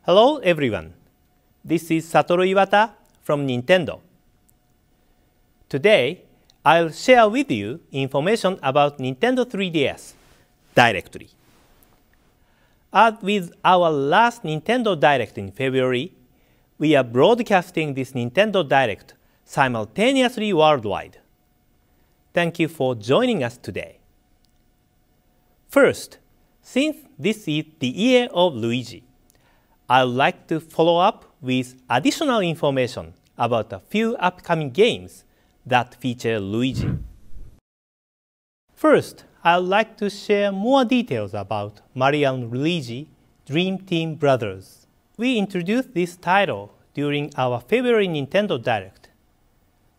Hello everyone, this is Satoru Iwata from Nintendo. Today, I'll share with you information about Nintendo 3DS directly. As with our last Nintendo Direct in February, we are broadcasting this Nintendo Direct simultaneously worldwide. Thank you for joining us today. First, since this is the year of Luigi, I would like to follow up with additional information about a few upcoming games that feature Luigi. First, I would like to share more details about Mario & Luigi Dream Team Brothers. We introduced this title during our February Nintendo Direct.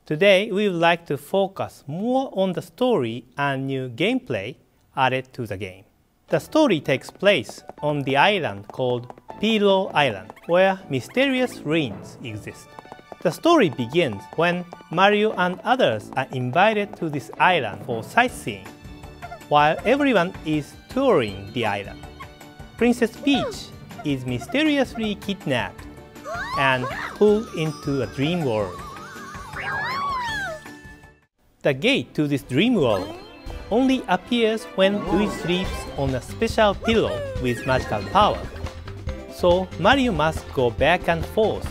Today, we would like to focus more on the story and new gameplay added to the game. The story takes place on the island called Pillow Island, where mysterious ruins exist. The story begins when Mario and others are invited to this island for sightseeing, while everyone is touring the island. Princess Peach is mysteriously kidnapped and pulled into a dream world. The gate to this dream world only appears when Luigi sleeps on a special pillow with magical power. So Mario must go back and forth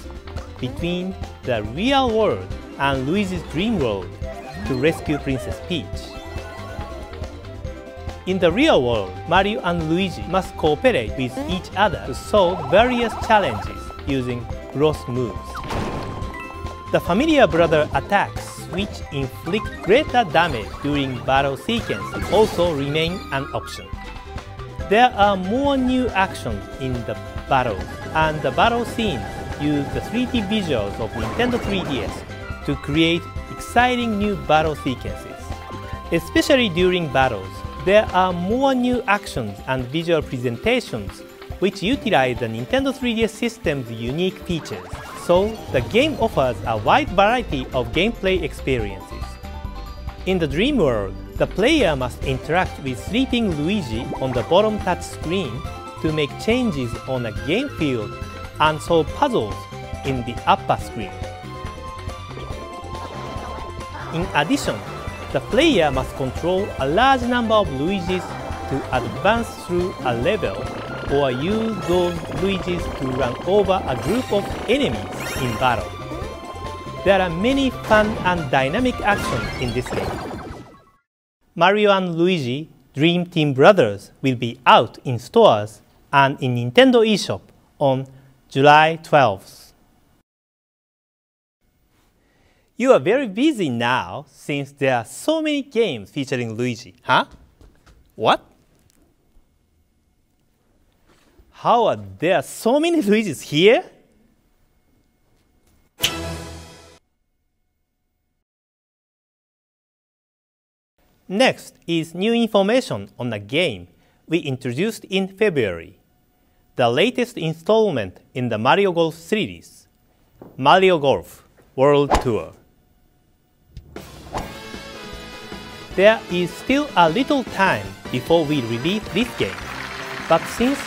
between the real world and Luigi's dream world to rescue Princess Peach. In the real world, Mario and Luigi must cooperate with each other to solve various challenges using gross moves. The familiar brother attacks, which inflict greater damage during battle sequences, also remain an option. There are more new actions in the battles, and the battle scenes use the 3D visuals of Nintendo 3DS to create exciting new battle sequences. Especially during battles, there are more new actions and visual presentations which utilize the Nintendo 3DS system's unique features. So, the game offers a wide variety of gameplay experiences. In the dream world, the player must interact with sleeping Luigi on the bottom touch screen to make changes on a game field and solve puzzles in the upper screen. In addition, the player must control a large number of Luigis to advance through a level or use those Luigis to run over a group of enemies in battle. There are many fun and dynamic actions in this game. Mario and Luigi Dream Team Brothers will be out in stores and in Nintendo eShop on July 12th. You are very busy now since there are so many games featuring Luigi, huh? What? How are there so many Luigis here? Next is new information on a game we introduced in February, the latest installment in the Mario Golf series, Mario Golf World Tour. There is still a little time before we release this game, but since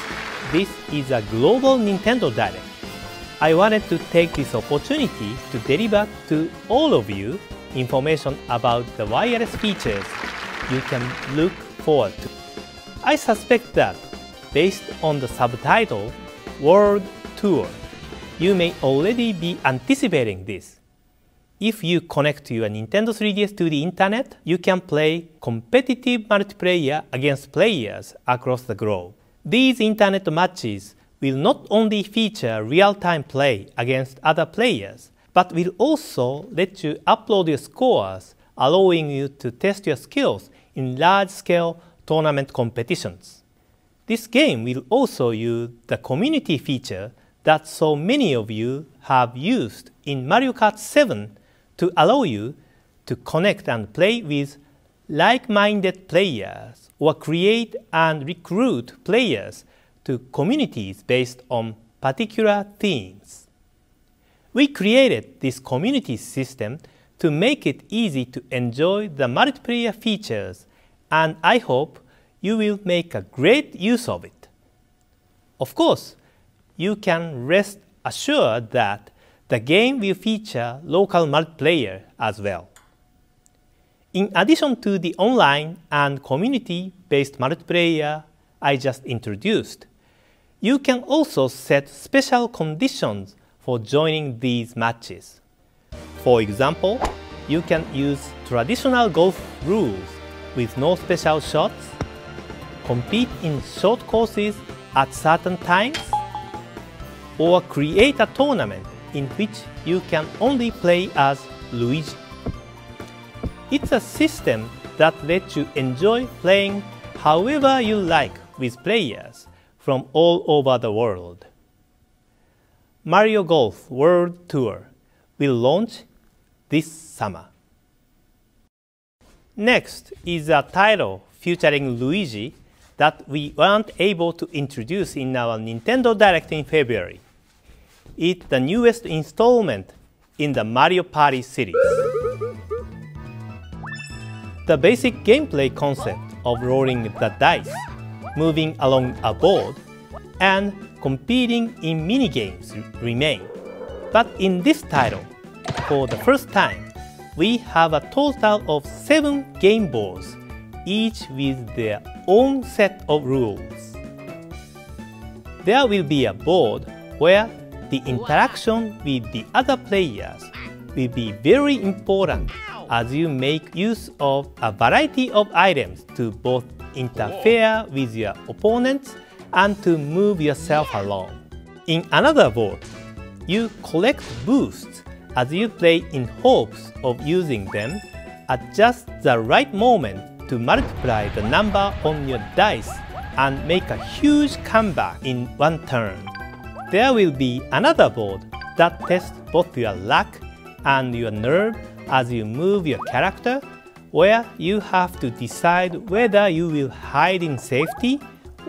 this is a global Nintendo Direct, I wanted to take this opportunity to deliver to all of you information about the wireless features you can look forward to. I suspect that, based on the subtitle World Tour, you may already be anticipating this. If you connect your Nintendo 3DS to the internet, you can play competitive multiplayer against players across the globe. These internet matches will not only feature real-time play against other players, but will also let you upload your scores, allowing you to test your skills in large-scale tournament competitions. This game will also use the community feature that so many of you have used in Mario Kart 7 to allow you to connect and play with like-minded players or create and recruit players to communities based on particular themes. We created this community system to make it easy to enjoy the multiplayer features, and I hope you will make a great use of it. Of course, you can rest assured that the game will feature local multiplayer as well. In addition to the online and community-based multiplayer I just introduced, you can also set special conditions for joining these matches. For example, you can use traditional golf rules with no special shots, compete in short courses at certain times, or create a tournament in which you can only play as Luigi. It's a system that lets you enjoy playing however you like with players from all over the world. Mario Golf World Tour will launch this summer. Next is a title featuring Luigi that we weren't able to introduce in our Nintendo Direct in February. It's the newest installment in the Mario Party series. The basic gameplay concept of rolling the dice, moving along a board, and competing in minigames remain. But in this title, for the first time, we have a total of 7 game boards, each with their own set of rules. There will be a board where the interaction with the other players will be very important as you make use of a variety of items to both interfere with your opponents and to move yourself along. In another board, you collect boosts as you play in hopes of using them at just the right moment to multiply the number on your dice and make a huge comeback in one turn. There will be another board that tests both your luck and your nerve as you move your character, where you have to decide whether you will hide in safety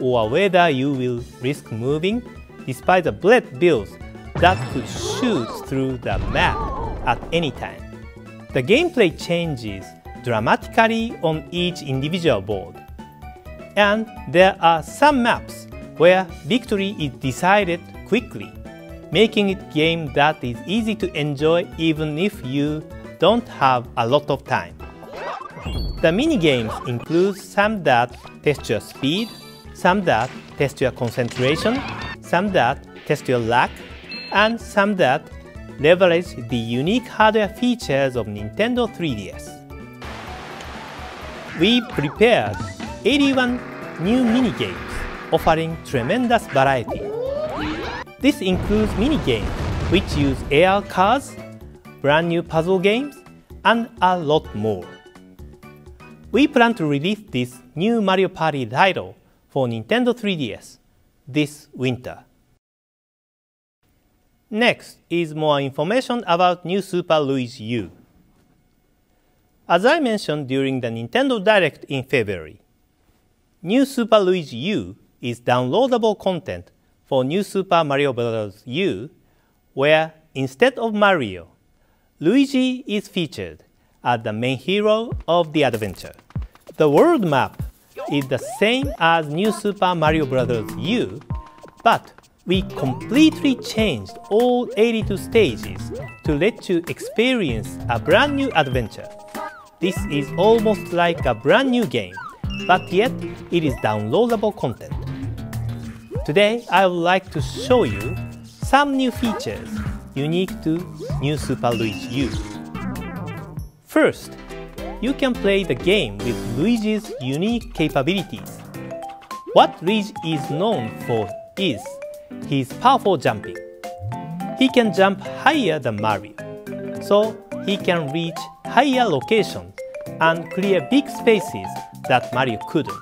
or whether you will risk moving despite the bullet bills that could shoot through the map at any time. The gameplay changes dramatically on each individual board, and there are some maps where victory is decided quickly, making it a game that is easy to enjoy even if you don't have a lot of time. The minigames include some that test your speed, some that test your concentration, some that test your luck, and some that leverage the unique hardware features of Nintendo 3DS. We prepared 81 new minigames offering tremendous variety. This includes minigames which use AR cards, brand new puzzle games, and a lot more. We plan to release this new Mario Party title for Nintendo 3DS this winter. Next is more information about new Super Luigi U. As I mentioned during the Nintendo Direct in February, new Super Luigi U is downloadable content for New Super Mario Bros. U, where instead of Mario, Luigi is featured as the main hero of the adventure. The world map is the same as New Super Mario Bros. U, but we completely changed all 82 stages to let you experience a brand new adventure. This is almost like a brand new game, but yet it is downloadable content. Today I would like to show you some new features unique to New Super Luigi U. First, you can play the game with Luigi's unique capabilities. What Luigi is known for is his powerful jumping. He can jump higher than Mario, so he can reach higher locations and clear big spaces that Mario couldn't.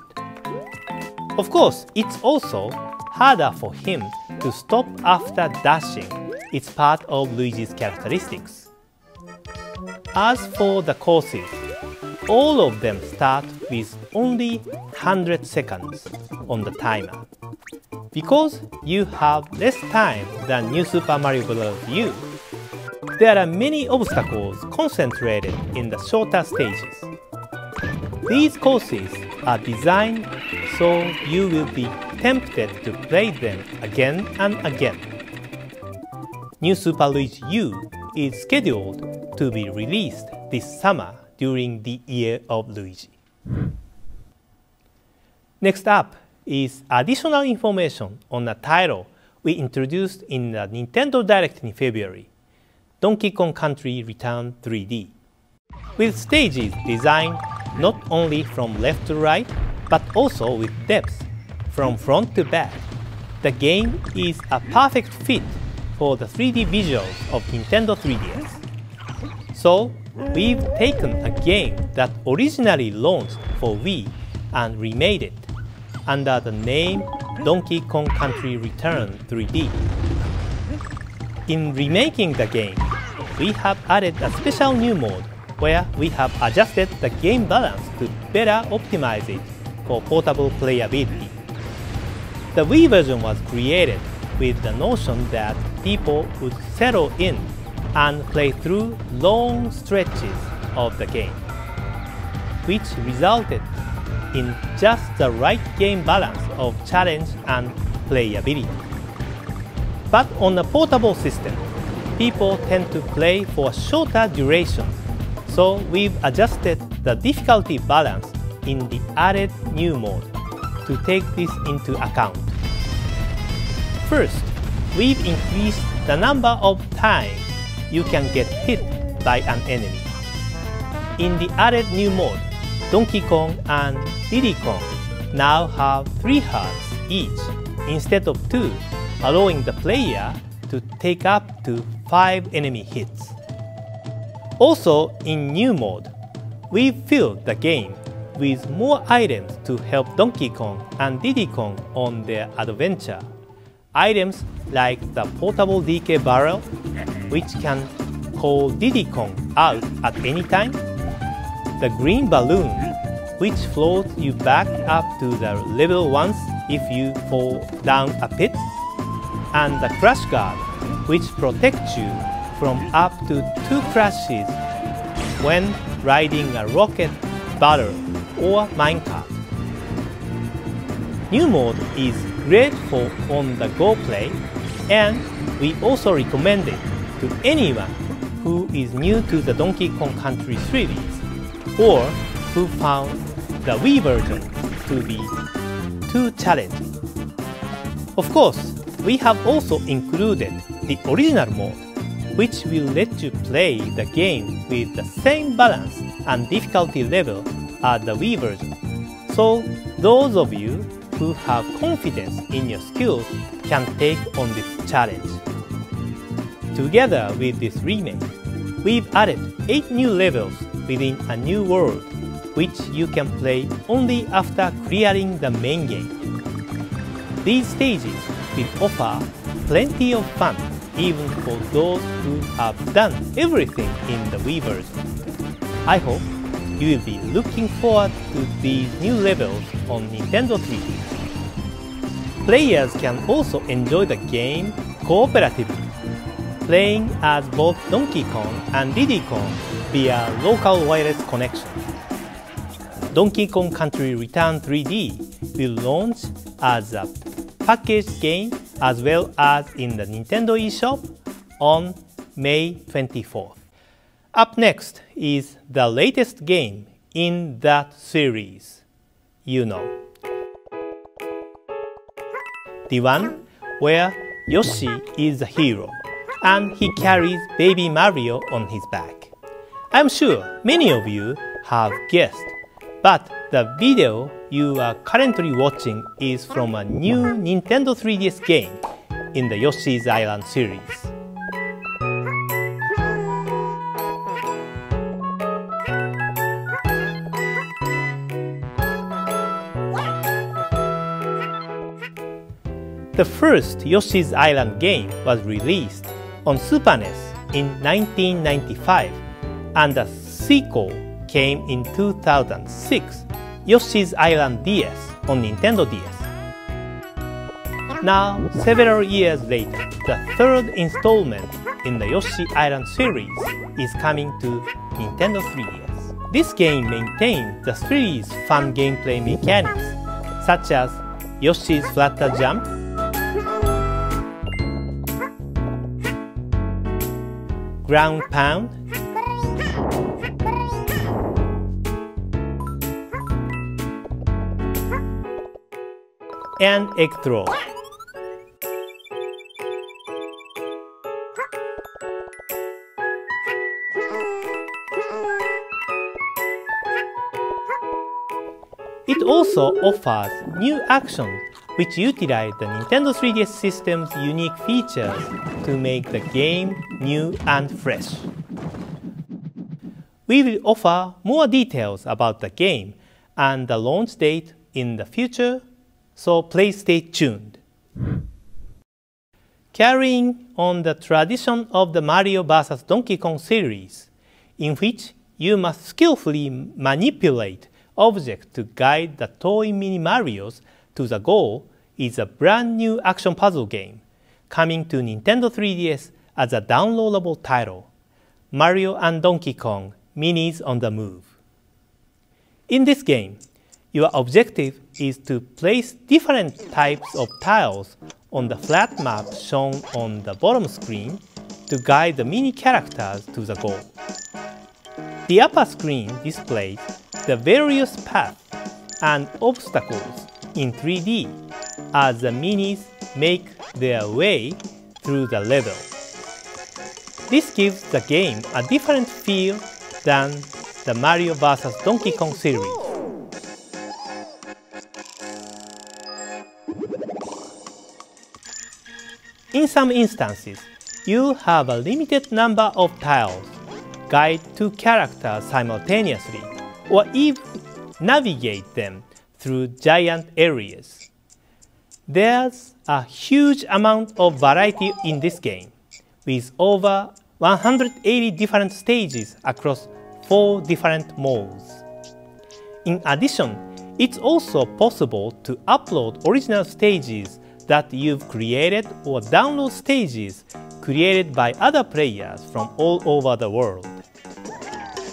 Of course, it's also harder for him to stop after dashing. It's part of Luigi's characteristics. As for the courses, all of them start with only 100 seconds on the timer. Because you have less time than New Super Mario Bros. U, there are many obstacles concentrated in the shorter stages. These courses are designed so you will be tempted to play them again and again. New Super Luigi U is scheduled to be released this summer during the Year of Luigi. Next up is additional information on a title we introduced in the Nintendo Direct in February, Donkey Kong Country Return 3D. With stages designed not only from left to right, but also with depth from front to back, the game is a perfect fit for the 3D visuals of Nintendo 3DS. So, we've taken a game that originally launched for Wii and remade it under the name Donkey Kong Country Return 3D. In remaking the game, we have added a special new mode where we have adjusted the game balance to better optimize it for portable playability. The Wii version was created with the notion that people would settle in and play through long stretches of the game, which resulted in just the right game balance of challenge and playability. But on a portable system, people tend to play for shorter durations, so we've adjusted the difficulty balance in the added new mode to take this into account. First, we've increased the number of times you can get hit by an enemy. In the added new mode, Donkey Kong and Diddy Kong now have 3 hearts each instead of 2, allowing the player to take up to 5 enemy hits. Also, in new mode, we've filled the game with more items to help Donkey Kong and Diddy Kong on their adventure. Items like the portable DK barrel, which can call Diddy Kong out at any time, the green balloon, which floats you back up to the level once if you fall down a pit, and the crash guard, which protects you from up to 2 crashes when riding a rocket battle or minecart. New mode is great for on-the-go play, and we also recommend it to anyone who is new to the Donkey Kong Country series or who found the Wii version to be too challenging. Of course, we have also included the original mode, which will let you play the game with the same balance and difficulty level as the Wii version. So those of you who have confidence in your skills can take on this challenge. Together with this remake, we've added 8 new levels within a new world, which you can play only after clearing the main game. These stages will offer plenty of fun even for those who have done everything in the Wii version. I hope you will be looking forward to these new levels on Nintendo 3DS. Players can also enjoy the game cooperatively, playing as both Donkey Kong and Diddy Kong via local wireless connection. Donkey Kong Country Return 3D will launch as a packaged game as well as in the Nintendo eShop on May 24th. Up next is the latest game in that series, you know. The one where Yoshi is the hero and he carries baby Mario on his back. I'm sure many of you have guessed, but the video you are currently watching is from a new Nintendo 3DS game in the Yoshi's Island series. The first Yoshi's Island game was released on Super NES in 1995, and the sequel came in 2006, Yoshi's Island DS on Nintendo DS. Now, several years later, the third installment in the Yoshi Island series is coming to Nintendo 3DS. This game maintains the series' fun gameplay mechanics, such as Yoshi's Flutter Jump, Ground Pound, and Egg Throw. It also offers new actions which utilize the Nintendo 3DS system's unique features to make the game new and fresh. We will offer more details about the game and the launch date in the future, so please stay tuned. Carrying on the tradition of the Mario vs. Donkey Kong series, in which you must skillfully manipulate objects to guide the toy mini-Marios to the goal, is a brand new action puzzle game coming to Nintendo 3DS as a downloadable title, Mario & Donkey Kong Minis on the Move. In this game, your objective is to place different types of tiles on the flat map shown on the bottom screen to guide the mini characters to the goal. The upper screen displays the various paths and obstacles in 3D as the minis make their way through the level. This gives the game a different feel than the Mario vs. Donkey Kong series. In some instances, you have a limited number of tiles, guide two characters simultaneously, or even navigate them through giant areas. There's a huge amount of variety in this game, with over 180 different stages across 4 different modes. In addition, it's also possible to upload original stages that you've created or download stages created by other players from all over the world.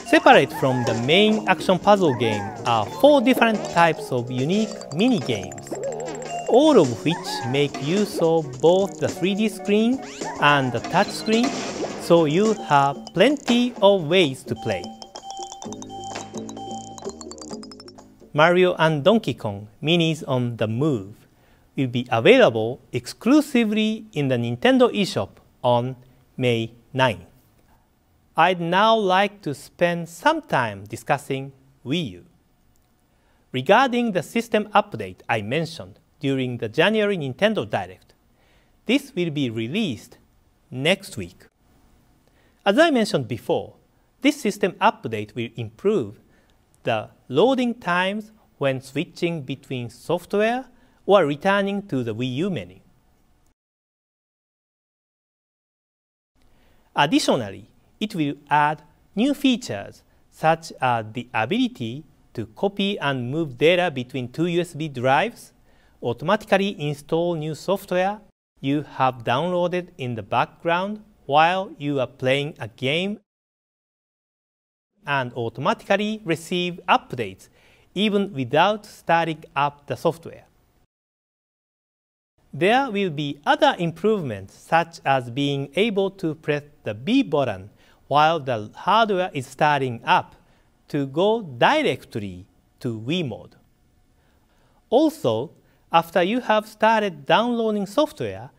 Separate from the main action puzzle game are 4 different types of unique mini-games, all of which make use of both the 3D screen and the touch screen, so you have plenty of ways to play. Mario & Donkey Kong Minis on the Move will be available exclusively in the Nintendo eShop on May 9th. I'd now like to spend some time discussing Wii U. Regarding the system update I mentioned during the January Nintendo Direct, this will be released next week. As I mentioned before, this system update will improve the loading times when switching between software or returning to the Wii U menu. Additionally, it will add new features such as the ability to copy and move data between 2 USB drives, automatically install new software you have downloaded in the background while you are playing a game, and automatically receive updates even without starting up the software. There will be other improvements such as being able to press the B button while the hardware is starting up to go directly to Wii mode. Also, after you have started downloading software,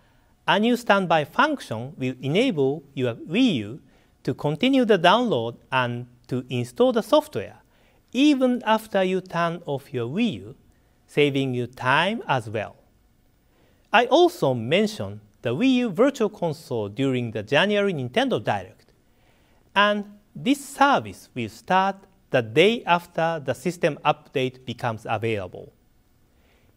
a new standby function will enable your Wii U to continue the download and to install the software even after you turn off your Wii U, saving you time as well. I also mentioned the Wii U Virtual Console during the January Nintendo Direct, and this service will start the day after the system update becomes available.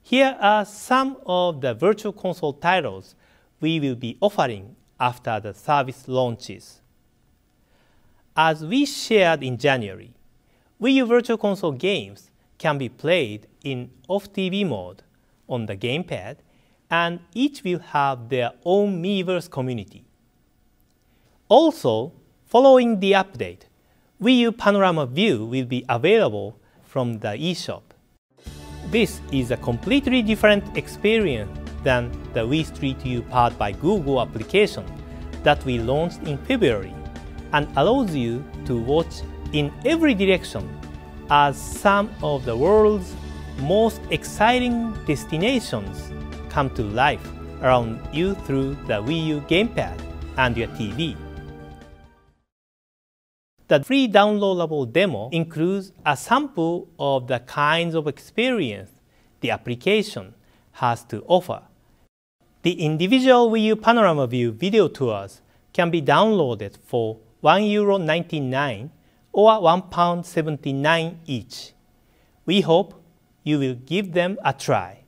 Here are some of the Virtual Console titles we will be offering after the service launches. As we shared in January, Wii U Virtual Console games can be played in off-TV mode on the gamepad, and each will have their own Miiverse community. Also, following the update, Wii U Panorama View will be available from the eShop. This is a completely different experience than the Wii Street U powered by Google application that we launched in February and allows you to watch in every direction as some of the world's most exciting destinations come to life around you through the Wii U gamepad and your TV. The free downloadable demo includes a sample of the kinds of experience the application has to offer. The individual Wii U Panorama View video tours can be downloaded for €1.99 or £1.79 each. We hope you will give them a try.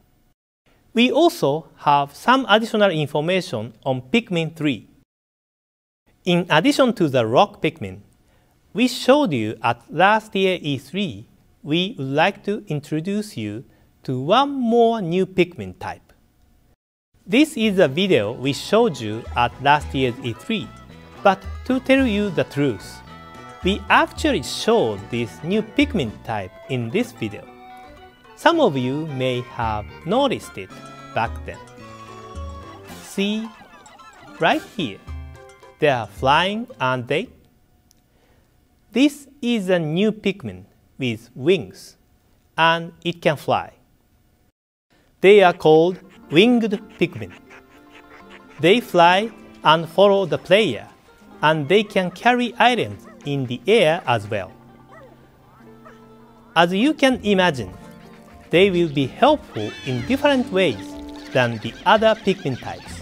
We also have some additional information on Pikmin 3. In addition to the Rock Pikmin we showed you at last year's E3, we would like to introduce you to one more new Pikmin type. This is a video we showed you at last year's E3, but to tell you the truth, we actually showed this new Pikmin type in this video. Some of you may have noticed it back then. See, right here, they are flying, aren't they? This is a new Pikmin with wings, and it can fly. They are called winged Pikmin. They fly and follow the player, and they can carry items in the air as well. As you can imagine, they will be helpful in different ways than the other Pikmin types.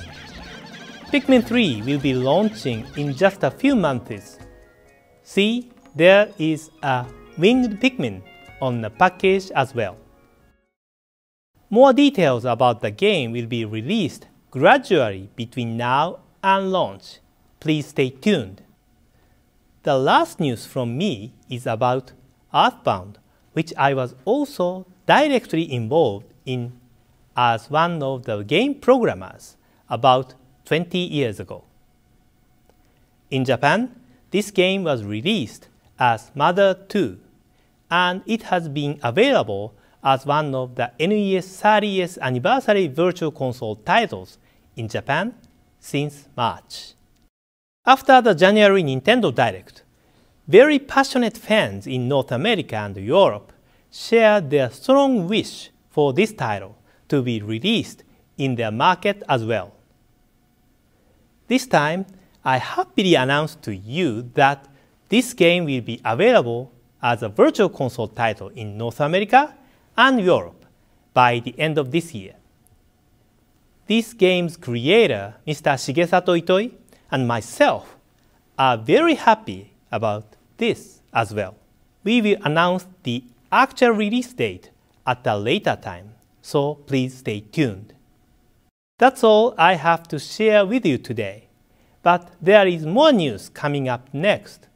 Pikmin 3 will be launching in just a few months. See, there is a winged Pikmin on the package as well. More details about the game will be released gradually between now and launch. Please stay tuned. The last news from me is about Earthbound, which I was also directly involved in as one of the game programmers about 20 years ago. In Japan, this game was released as Mother 2, and it has been available as one of the NES 30th anniversary virtual console titles in Japan since March. After the January Nintendo Direct, very passionate fans in North America and Europe shared their strong wish for this title to be released in their market as well. This time, I happily announce to you that this game will be available as a virtual console title in North America and Europe by the end of this year. This game's creator, Mr. Shigesato Itoi, and myself are very happy about this as well. We will announce the actual release date at a later time, so please stay tuned. That's all I have to share with you today, but there is more news coming up next.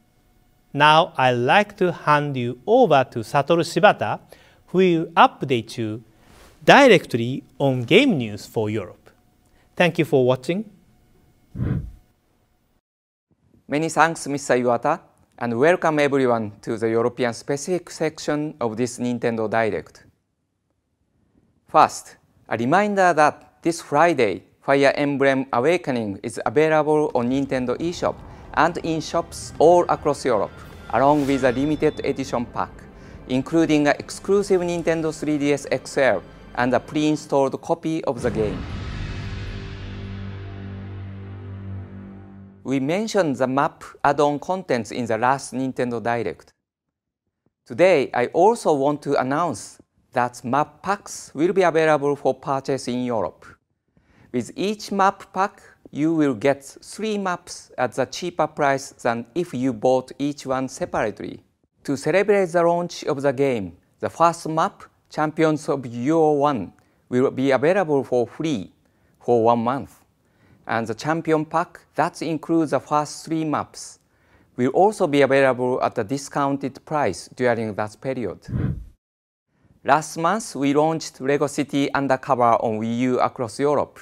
Now I'd like to hand you over to Satoru Shibata, who will update you directly on game news for Europe. Thank you for watching. Many thanks, Mr. Iwata, and welcome everyone to the European specific section of this Nintendo Direct. First, a reminder that this Friday, Fire Emblem Awakening is available on Nintendo eShop and in shops all across Europe, along with a limited edition pack, including an exclusive Nintendo 3DS XL and a pre-installed copy of the game. We mentioned the map add-on contents in the last Nintendo Direct. Today, I also want to announce that map packs will be available for purchase in Europe. With each map pack, you will get 3 maps at a cheaper price than if you bought each one separately. To celebrate the launch of the game, the first map, Champions of Euro 1, will be available for free for 1 month. And the Champion Pack, that includes the first 3 maps, will also be available at a discounted price during that period. Last month, we launched LEGO City Undercover on Wii U across Europe.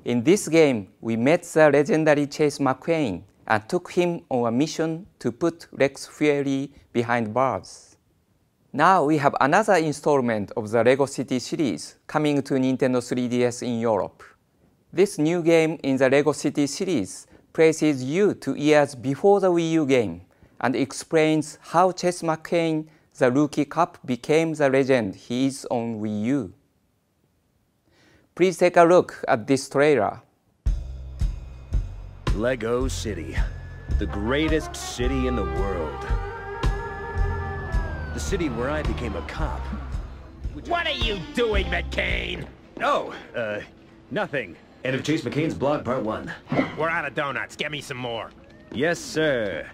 In this game, we met the legendary Chase McQueen and took him on a mission to put Rex Fury behind bars. Now we have another installment of the LEGO City series coming to Nintendo 3DS in Europe. This new game in the LEGO City series places you 2 years before the Wii U game and explains how Chase McCain, the rookie cop, became the legend he is on Wii U. Please take a look at this trailer. LEGO City, the greatest city in the world. The city where I became a cop. What are you doing, McCain? Oh, nothing. End of Chase McCain's blog, part 1. We're out of donuts. Get me some more. Yes, sir.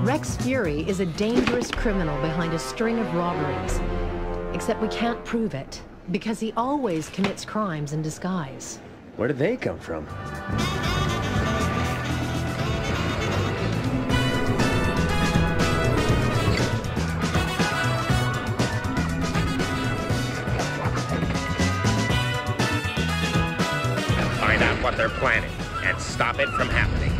Rex Fury is a dangerous criminal behind a string of robberies. Except we can't prove it, because he always commits crimes in disguise. Where did they come from? Find out what they're planning and stop it from happening.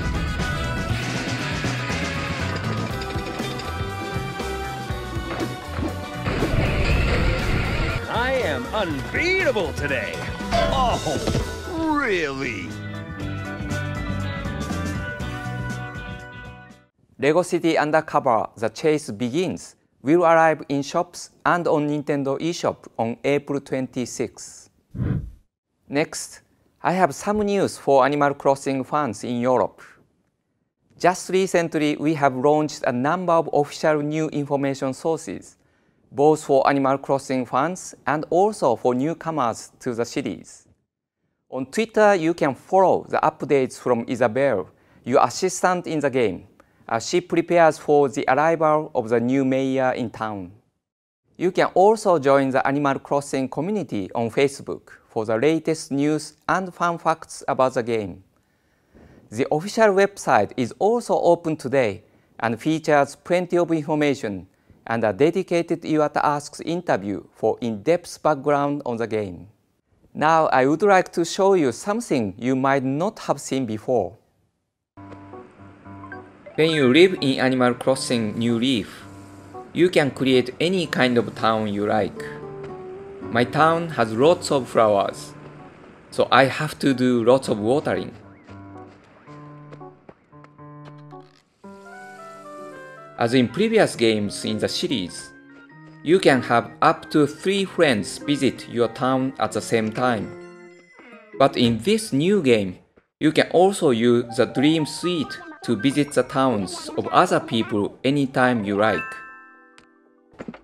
I am unbeatable today. Oh, really? LEGO City Undercover: The Chase Begins will arrive in shops and on Nintendo eShop on April 26. Next, I have some news for Animal Crossing fans in Europe. Just recently, we have launched a number of official new information sources, both for Animal Crossing fans and also for newcomers to the series. On Twitter, you can follow the updates from Isabelle, your assistant in the game, as she prepares for the arrival of the new mayor in town. You can also join the Animal Crossing community on Facebook for the latest news and fun facts about the game. The official website is also open today and features plenty of information and a dedicated Iwata Asks interview for in-depth background on the game. Now I would like to show you something you might not have seen before. When you live in Animal Crossing New Leaf, you can create any kind of town you like. My town has lots of flowers, so I have to do lots of watering. As in previous games in the series, you can have up to 3 friends visit your town at the same time. But in this new game, you can also use the Dream Suite to visit the towns of other people anytime you like.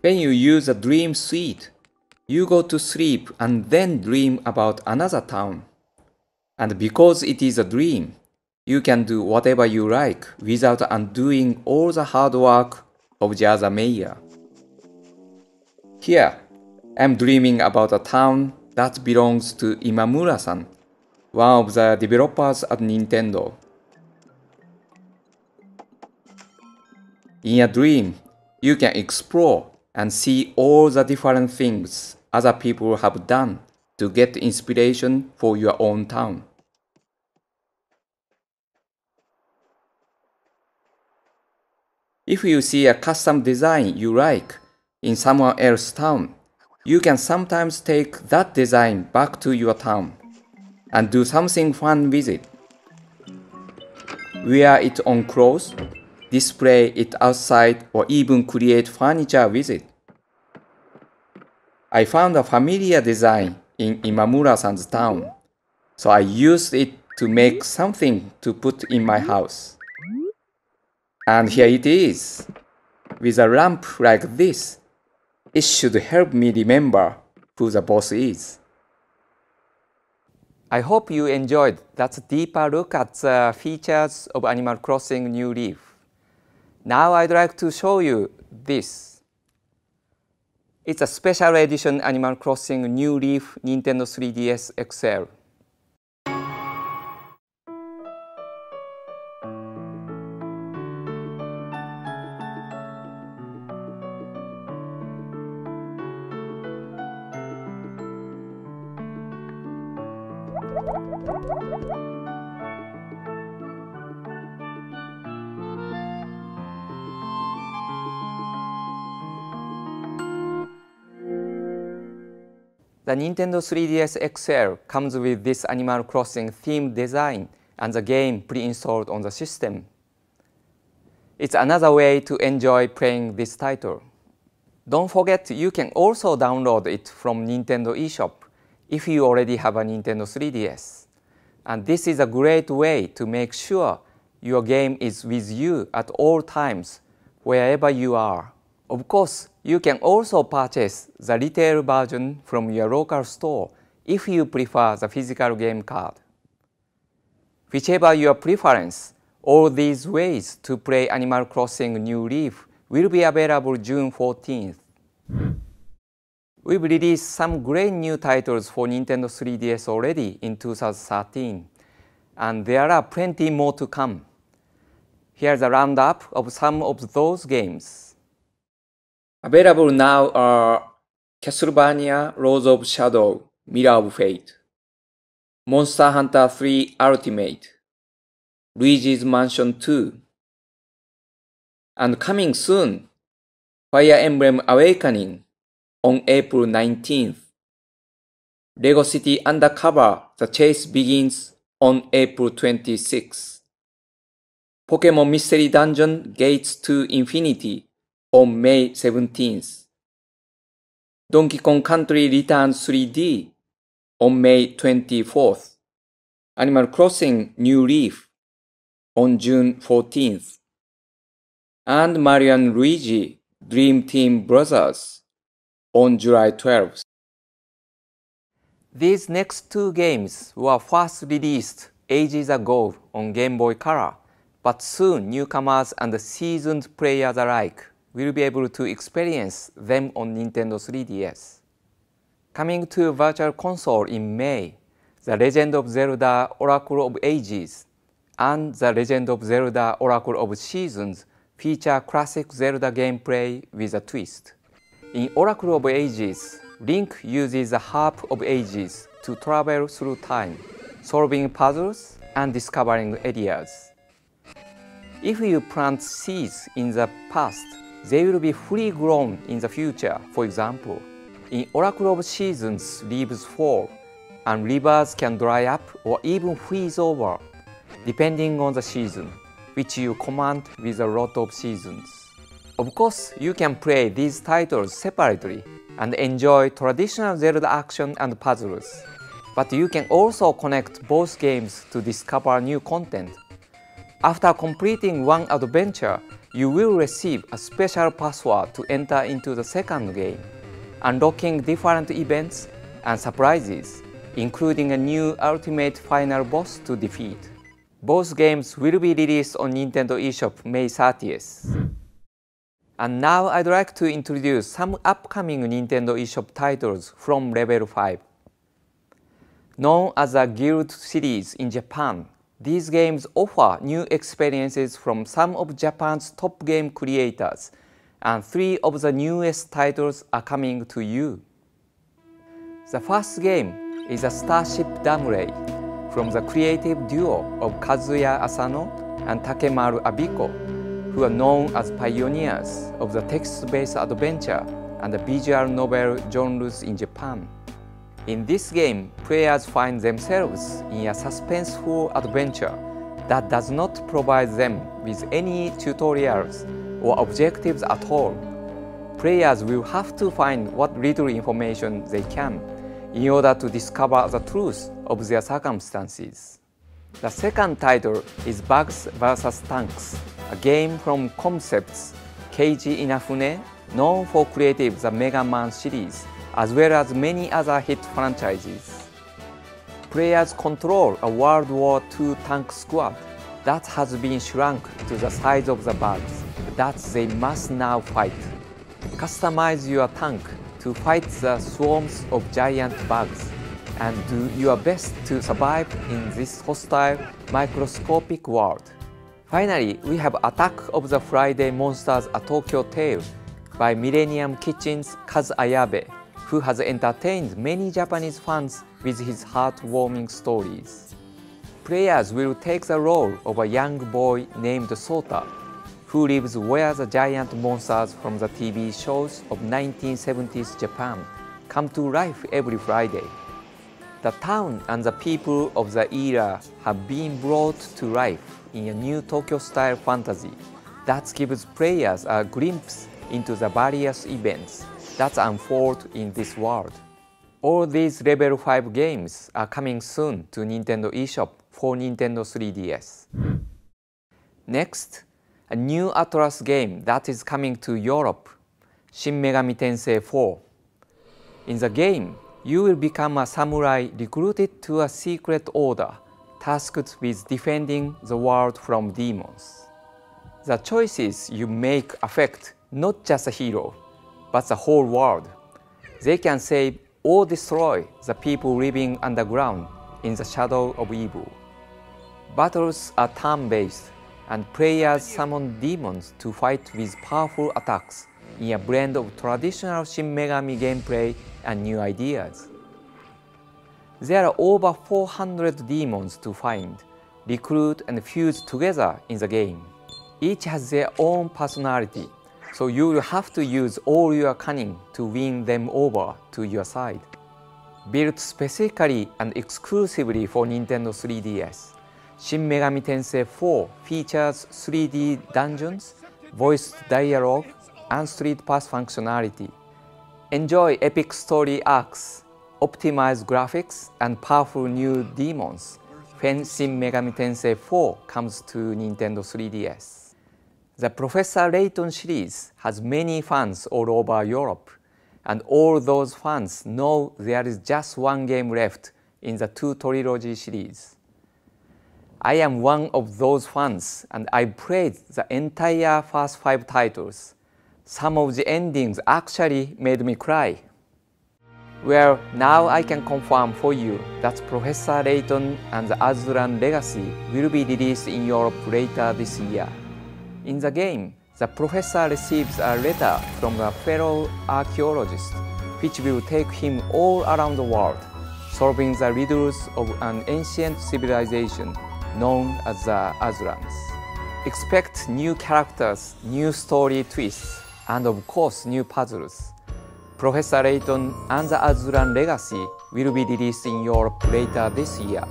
When you use the Dream Suite, you go to sleep and then dream about another town. And because it is a dream, you can do whatever you like without undoing all the hard work of the other mayor. Here, I'm dreaming about a town that belongs to Imamura-san, one of the developers at Nintendo. In a dream, you can explore and see all the different things other people have done to get inspiration for your own town. If you see a custom design you like in someone else's town, you can sometimes take that design back to your town and do something fun with it. Wear it on clothes, display it outside, or even create furniture with it. I found a familiar design in Imamura-san's town, so I used it to make something to put in my house. And here it is. With a lamp like this, it should help me remember who the boss is. I hope you enjoyed that deeper look at the features of Animal Crossing New Leaf. Now I'd like to show you this. It's a special edition Animal Crossing New Leaf Nintendo 3DS XL. The Nintendo 3DS XL comes with this Animal Crossing themed design and the game pre-installed on the system. It's another way to enjoy playing this title. Don't forget you can also download it from Nintendo eShop if you already have a Nintendo 3DS. And this is a great way to make sure your game is with you at all times, wherever you are. Of course, you can also purchase the retail version from your local store if you prefer the physical game card. Whichever your preference, all these ways to play Animal Crossing New Leaf will be available June 14th. We've released some great new titles for Nintendo 3DS already in 2013, and there are plenty more to come. Here's a roundup of some of those games. Available now are Castlevania Lords of Shadow Mirror of Fate, Monster Hunter 3 Ultimate, Luigi's Mansion 2, and coming soon, Fire Emblem Awakening on April 19th, Lego City Undercover The Chase Begins on April 26th, Pokemon Mystery Dungeon Gates to Infinity on May 17th, Donkey Kong Country Returns 3D on May 24th, Animal Crossing New Leaf on June 14th, and Mario & Luigi Dream Team Brothers on July 12th. These next two games were first released ages ago on Game Boy Color, but soon newcomers and seasoned players alike will be able to experience them on Nintendo 3DS. Coming to Virtual Console in May, The Legend of Zelda Oracle of Ages and The Legend of Zelda Oracle of Seasons feature classic Zelda gameplay with a twist. In Oracle of Ages, Link uses the Harp of Ages to travel through time, solving puzzles and discovering areas. If you plant seeds in the past, they will be fully grown in the future. For example, in Oracle of Seasons, leaves fall, and rivers can dry up or even freeze over, depending on the season, which you command with a lot of seasons. Of course, you can play these titles separately and enjoy traditional Zelda action and puzzles, but you can also connect both games to discover new content. After completing one adventure, you will receive a special password to enter into the second game, unlocking different events and surprises, including a new ultimate final boss to defeat. Both games will be released on Nintendo eShop May 30th. And now I'd like to introduce some upcoming Nintendo eShop titles from Level 5. Known as the Guild series in Japan, these games offer new experiences from some of Japan's top game creators, and 3 of the newest titles are coming to you. The first game is a Starship Damley from the creative duo of Kazuya Asano and Takemaru Abiko, who are known as pioneers of the text-based adventure and the visual novel genres in Japan. In this game, players find themselves in a suspenseful adventure that does not provide them with any tutorials or objectives at all. Players will have to find what little information they can in order to discover the truth of their circumstances. The second title is Bugs vs. Tanks, a game from Concepts Keiji Inafune, known for creating the Mega Man series, as well as many other hit franchises. Players control a World War II tank squad that has been shrunk to the size of the bugs that they must now fight. Customize your tank to fight the swarms of giant bugs and do your best to survive in this hostile, microscopic world. Finally, we have Attack of the Friday Monsters: A Tokyo Tale by Millennium Kitchen's Kaz Ayabe, who has entertained many Japanese fans with his heartwarming stories. players will take the role of a young boy named Sota, who lives where the giant monsters from the TV shows of 1970s Japan come to life every Friday. The town and the people of the era have been brought to life in a new Tokyo-style fantasy that gives players a glimpse into the various events that unfold in this world. All these Level 5 games are coming soon to Nintendo eShop for Nintendo 3DS. Next, a new Atlas game that is coming to Europe, Shin Megami Tensei 4. In the game, you will become a samurai recruited to a secret order tasked with defending the world from demons. The choices you make affect not just a hero, but the whole world. They can save or destroy the people living underground in the shadow of evil. Battles are turn-based, and players summon demons to fight with powerful attacks in a blend of traditional Shin Megami gameplay and new ideas. There are over 400 demons to find, recruit and fuse together in the game. Each has their own personality, so you will have to use all your cunning to win them over to your side. Built specifically and exclusively for Nintendo 3DS, Shin Megami Tensei 4 features 3D dungeons, voiced dialogue, and street pass functionality. Enjoy epic story arcs, optimized graphics, and powerful new demons when Shin Megami Tensei 4 comes to Nintendo 3DS. The Professor Layton series has many fans all over Europe, and all those fans know there is just one game left in the two trilogy series. I am one of those fans, and I played the entire first 5 titles. Some of the endings actually made me cry. Well, now I can confirm for you that Professor Layton and the Azran Legacy will be released in Europe later this year. In the game, the professor receives a letter from a fellow archaeologist, which will take him all around the world, solving the riddles of an ancient civilization known as the Azrans. Expect new characters, new story twists, and of course new puzzles. Professor Layton and the Azran Legacy will be released in Europe later this year.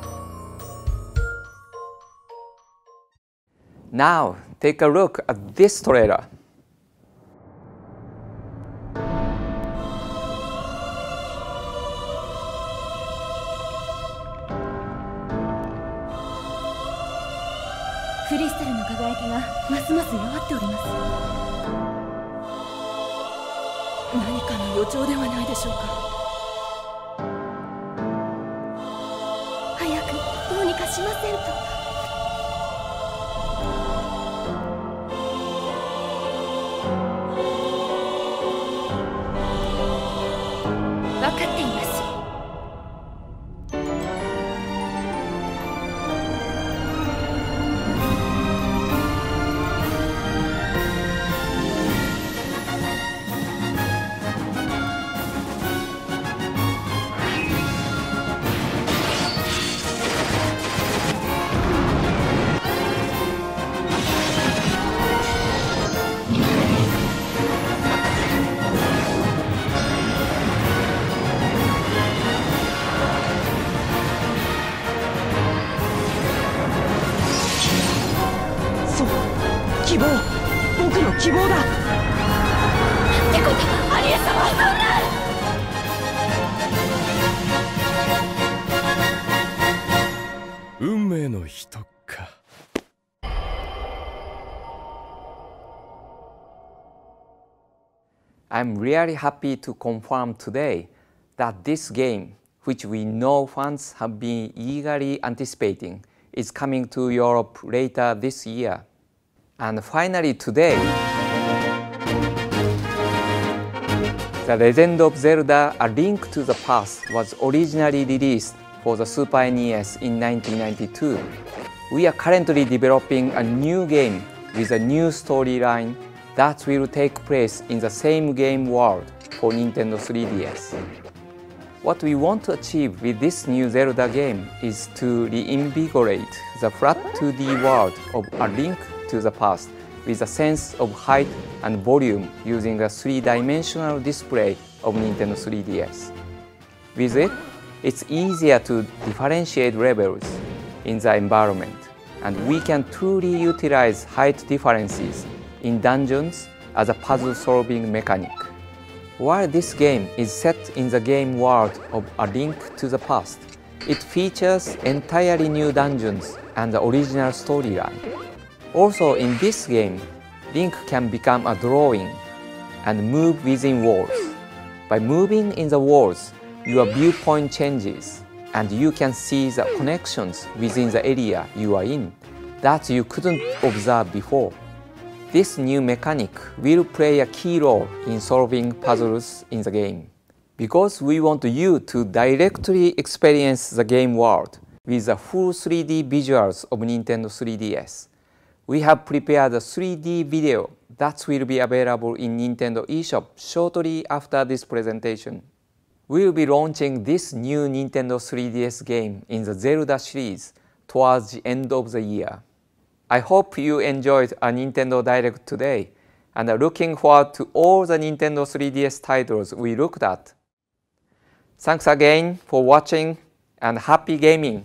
Now, take a look at this trailer. I'm really happy to confirm today that this game, which we know fans have been eagerly anticipating, is coming to Europe later this year. And finally today, The Legend of Zelda: A Link to the Past was originally released for the Super NES in 1992. We are currently developing a new game with a new storyline that will take place in the same game world for Nintendo 3DS. What we want to achieve with this new Zelda game is to reinvigorate the flat 2D world of A Link to the Past with a sense of height and volume using a three-dimensional display of Nintendo 3DS. With it, it's easier to differentiate levels in the environment, and we can truly utilize height differences in dungeons as a puzzle-solving mechanic. While this game is set in the game world of A Link to the Past, it features entirely new dungeons and the original storyline. Also in this game, Link can become a drawing and move within walls. By moving in the walls, your viewpoint changes and you can see the connections within the area you are in that you couldn't observe before. This new mechanic will play a key role in solving puzzles in the game. Because we want you to directly experience the game world with the full 3D visuals of Nintendo 3DS, we have prepared a 3D video that will be available in Nintendo eShop shortly after this presentation. We will be launching this new Nintendo 3DS game in the Zelda series towards the end of the year. I hope you enjoyed a Nintendo Direct today and are looking forward to all the Nintendo 3DS titles we looked at. Thanks again for watching and happy gaming!